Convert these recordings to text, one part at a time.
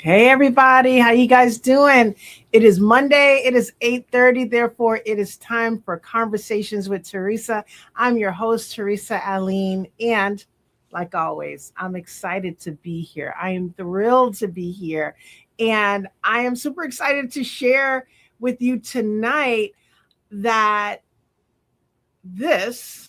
Hey everybody, how you guys doing? It is Monday. It is 8:30. Therefore, it is time for Conversations with Teresa. I'm your host, Teresa Aline, and like always, I'm excited to be here. I am thrilled to be here, and I am super excited to share with you tonight that this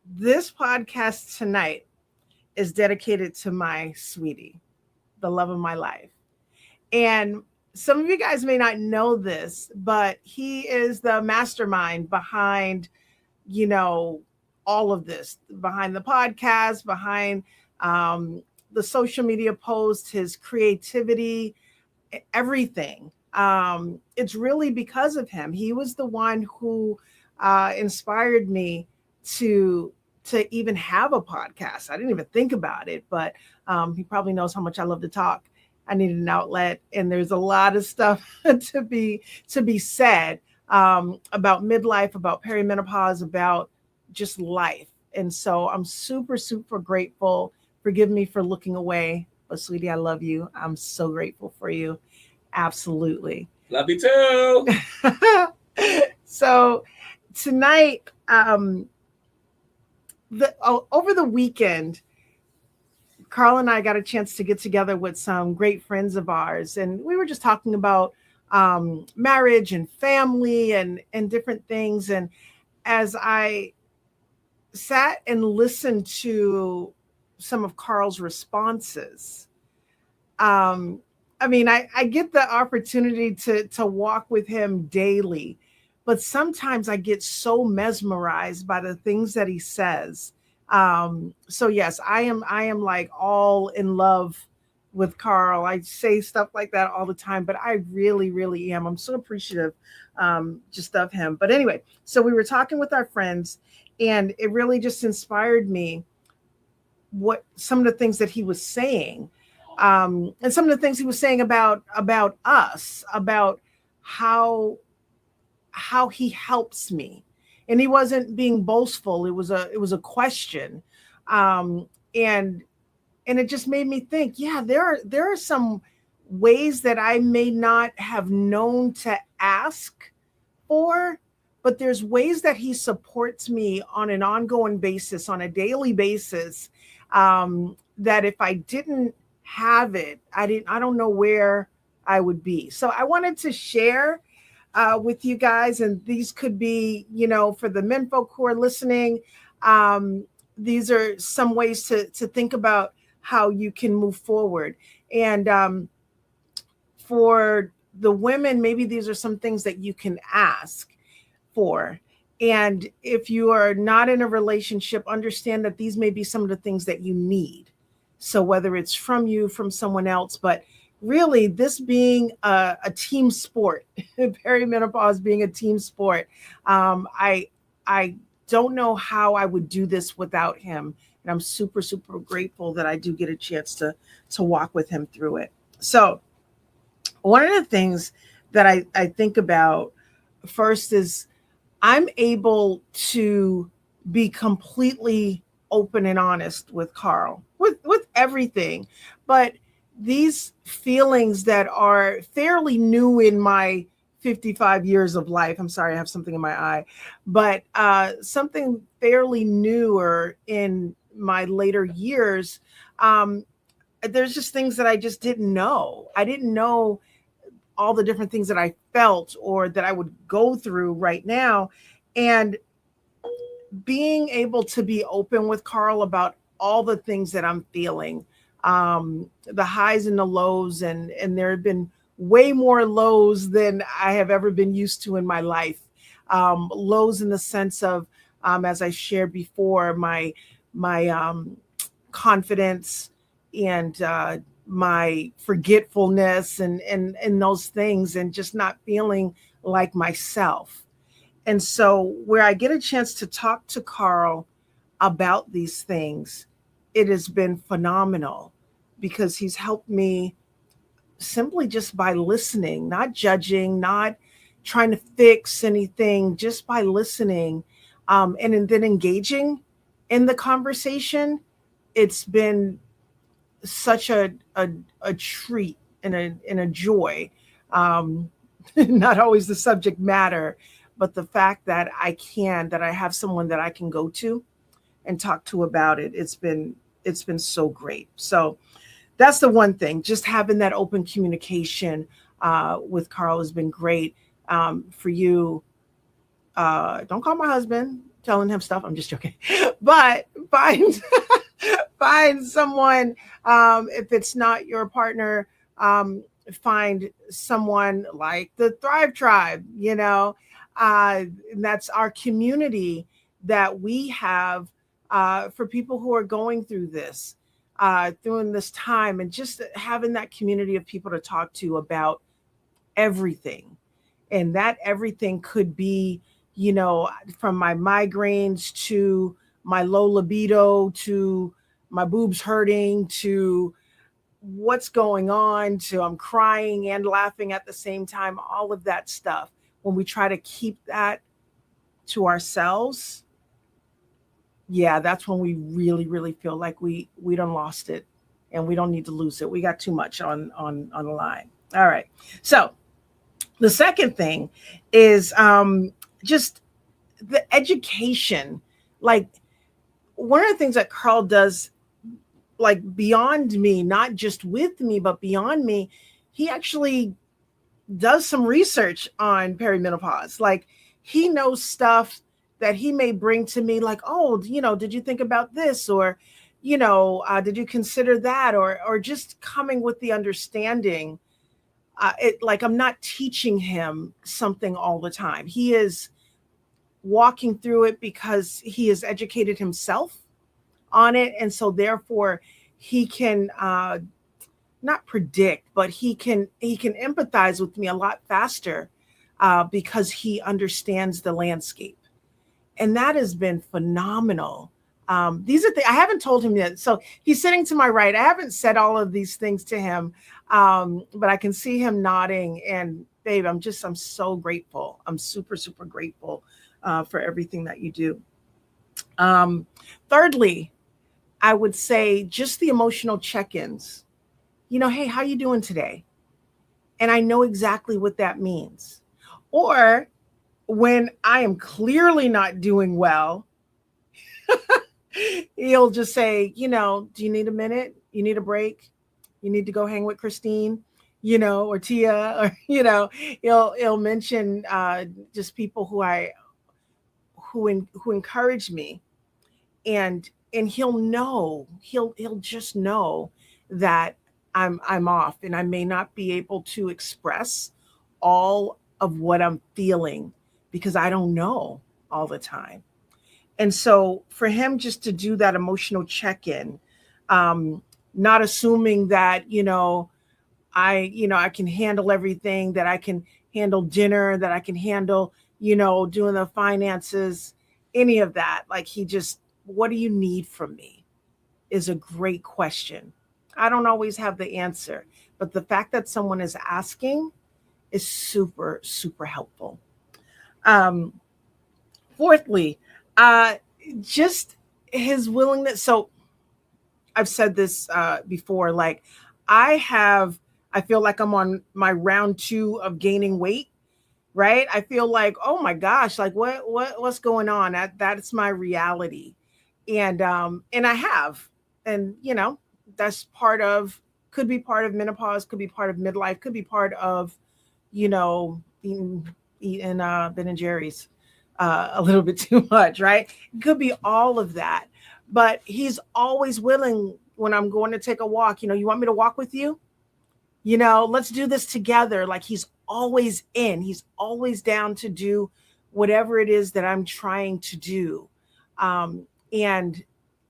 this podcast tonight is dedicated to my sweetie, the love of my life. And some of you guys may not know this, but he is the mastermind behind, you know, all of this, behind the podcast, behind um, the social media posts, his creativity, everything. It's really because of him. He was the one who inspired me to even have a podcast. I didn't even think about it, but he probably knows how much I love to talk. I needed an outlet, and there's a lot of stuff to be said about midlife, about perimenopause, about just life. And so I'm super, super grateful. Forgive me for looking away, but sweetie, I love you. I'm so grateful for you. Absolutely. Love you too. So tonight, over the weekend, Carl and I got a chance to get together with some great friends of ours, and we were just talking about marriage and family and different things. And as I sat and listened to some of Carl's responses, um, I get the opportunity to walk with him daily, but sometimes I get so mesmerized by the things that he says. So yes, I am like all in love with Carl. I say stuff like that all the time, but I really, really am. I'm so appreciative just of him. But anyway, so we were talking with our friends, and it really just inspired me what some of the things that he was saying, and some of the things he was saying about us, about how he helps me. And he wasn't being boastful. It was a question. um and and it just made me think, yeah, there are some ways that I may not have known to ask for, but there's ways that he supports me on an ongoing basis, on a daily basis, that if I didn't have it, I don't know where I would be. So I wanted to share with you guys, and these could be, for the men folk who are listening. These are some ways to think about how you can move forward. And for the women, maybe these are some things that you can ask for. And if you are not in a relationship, understand that these may be some of the things that you need. So whether it's from you, from someone else, but really this being a team sport, perimenopause being a team sport, I don't know how I would do this without him. And I'm super, super grateful that I do get a chance to walk with him through it. So one of the things that I think about first is I'm able to be completely open and honest with Carl, with everything. But these feelings that are fairly new in my 55 years of life, I'm sorry, I have something in my eye, but something fairly newer in my later years. Um, there's just things that I just didn't know. I didn't know all the different things that I felt or that I would go through right now. And being able to be open with Carl about all the things that I'm feeling, the highs and the lows, and there have been way more lows than I have ever been used to in my life. Lows in the sense of, as I shared before, my confidence and my forgetfulness and those things, and just not feeling like myself. And so, where I get a chance to talk to Carl about these things, it has been phenomenal because he's helped me simply just by listening, not judging, not trying to fix anything, just by listening, and then engaging in the conversation. It's been such a treat and a joy. Not always the subject matter, but the fact that I have someone that I can go to and talk to about it. It's been so great. So that's the one thing. Just having that open communication with Carl has been great. For you, don't call my husband telling him stuff. I'm just joking. But find find someone, if it's not your partner, find someone like the Thrive Tribe, and that's our community that we have for people who are going through this, during this time, and just having that community of people to talk to about everything. And that everything could be, from my migraines to my low libido to my boobs hurting to what's going on to I'm crying and laughing at the same time, all of that stuff. When we try to keep that to ourselves, yeah, that's when we really, really feel like we done lost it, and we don't need to lose it. We got too much on the line. All right. So the second thing is just the education. Like, one of the things that Carl does, like beyond me, not just with me, but beyond me, he actually does some research on perimenopause. Like, he knows stuff that he may bring to me, like, oh, did you think about this? Or, did you consider that? Or just coming with the understanding. Like, I'm not teaching him something all the time. He is walking through it because he has educated himself on it. And so therefore he can not predict, but he can empathize with me a lot faster because he understands the landscape. And that has been phenomenal. These are I haven't told him yet. So he's sitting to my right. I haven't said all of these things to him, but I can see him nodding. And babe, I'm so grateful. I'm super, super grateful for everything that you do. Thirdly, I would say just the emotional check-ins. Hey, how you doing today? And I know exactly what that means. Or when I am clearly not doing well, he'll just say, do you need a minute? You need a break? You need to go hang with Christine, or Tia, or, he'll mention just people who encourage me, and he'll just know that I'm off, and I may not be able to express all of what I'm feeling because I don't know all the time. And so for him just to do that emotional check-in, not assuming that, I can handle everything, that I can handle dinner, that I can handle, doing the finances, any of that. Like, what do you need from me is a great question. I don't always have the answer, but the fact that someone is asking is super, super helpful. Fourthly, just his willingness. So I've said this before, like, I feel like I'm on my round 2 of gaining weight, right? I feel like, oh my gosh, like what's going on? That's my reality. And I have, and that's could be part of menopause, could be part of midlife, could be part of, eating Ben and Jerry's a little bit too much, right? It could be all of that. But he's always willing when I'm going to take a walk. You want me to walk with you? Let's do this together. Like, he's always in. He's always down to do whatever it is that I'm trying to do. And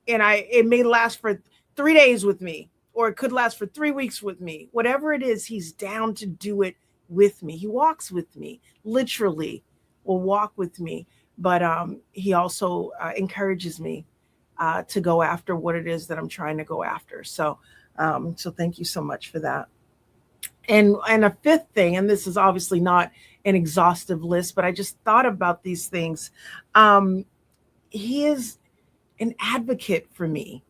it may last for 3 days with me, or it could last for 3 weeks with me. Whatever it is, he's down to do it with me. He walks with me, literally will walk with me. But he also encourages me to go after what it is that I'm trying to go after. So thank you so much for that. And a fifth thing, and this is obviously not an exhaustive list, but I just thought about these things. He is an advocate for me,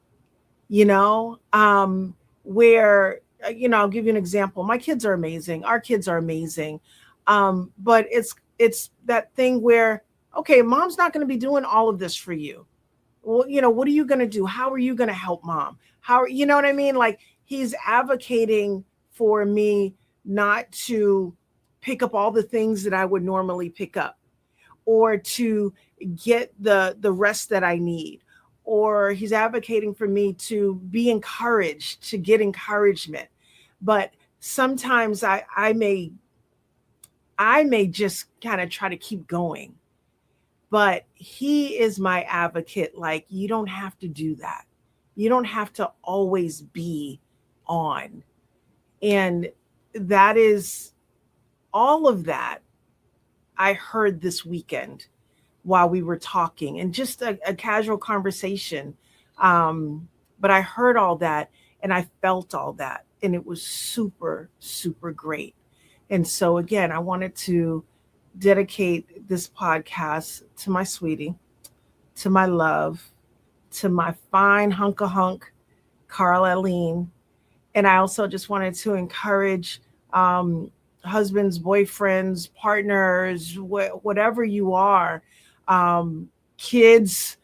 where I'll give you an example. My kids are amazing. Our kids are amazing. But it's that thing where, okay, mom's not going to be doing all of this for you. Well, what are you going to do? How are you going to help mom? You know what I mean? Like, he's advocating for me not to pick up all the things that I would normally pick up, or to get the rest that I need, or he's advocating for me to be encouraged, to get encouragement. But sometimes I may just kind of try to keep going. But he is my advocate. Like, you don't have to do that. You don't have to always be on. And that is all of that I heard this weekend while we were talking, and just a casual conversation. But I heard all that and I felt all that. And it was super, super great. And so, again, I wanted to dedicate this podcast to my sweetie, to my love, to my fine hunk of hunk, Carl Aline. And I also just wanted to encourage husbands, boyfriends, partners, whatever you are, kids,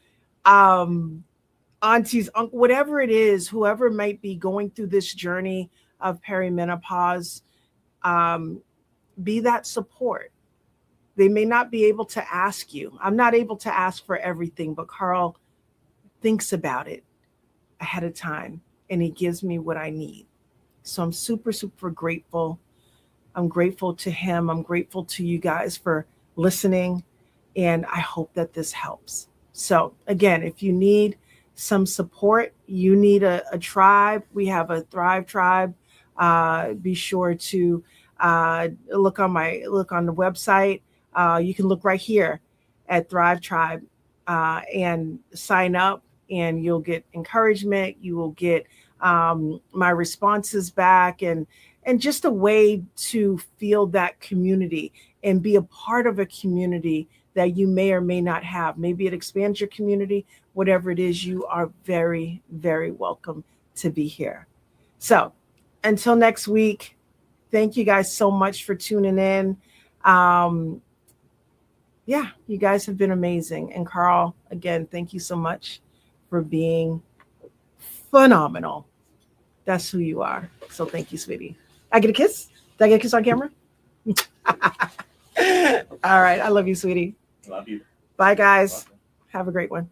aunties, whatever it is, whoever might be going through this journey of perimenopause, be that support. They may not be able to ask you. I'm not able to ask for everything, but Carl thinks about it ahead of time and he gives me what I need. So I'm super, super grateful. I'm grateful to him. I'm grateful to you guys for listening. And I hope that this helps. So again, if you need some support, you need a tribe, we have a Thrive Tribe. Be sure to look on the website. You can look right here at Thrive Tribe and sign up, and you'll get encouragement. You will get my responses back, and just a way to feel that community and be a part of a community that you may or may not have. Maybe it expands your community. Whatever it is, you are very, very welcome to be here. So until next week, thank you guys so much for tuning in. Yeah, you guys have been amazing. And Carl, again, thank you so much for being phenomenal. That's who you are. So thank you, sweetie. I get a kiss? Did I get a kiss on camera? All right. I love you, sweetie. Love you. Bye, guys. Have a great one.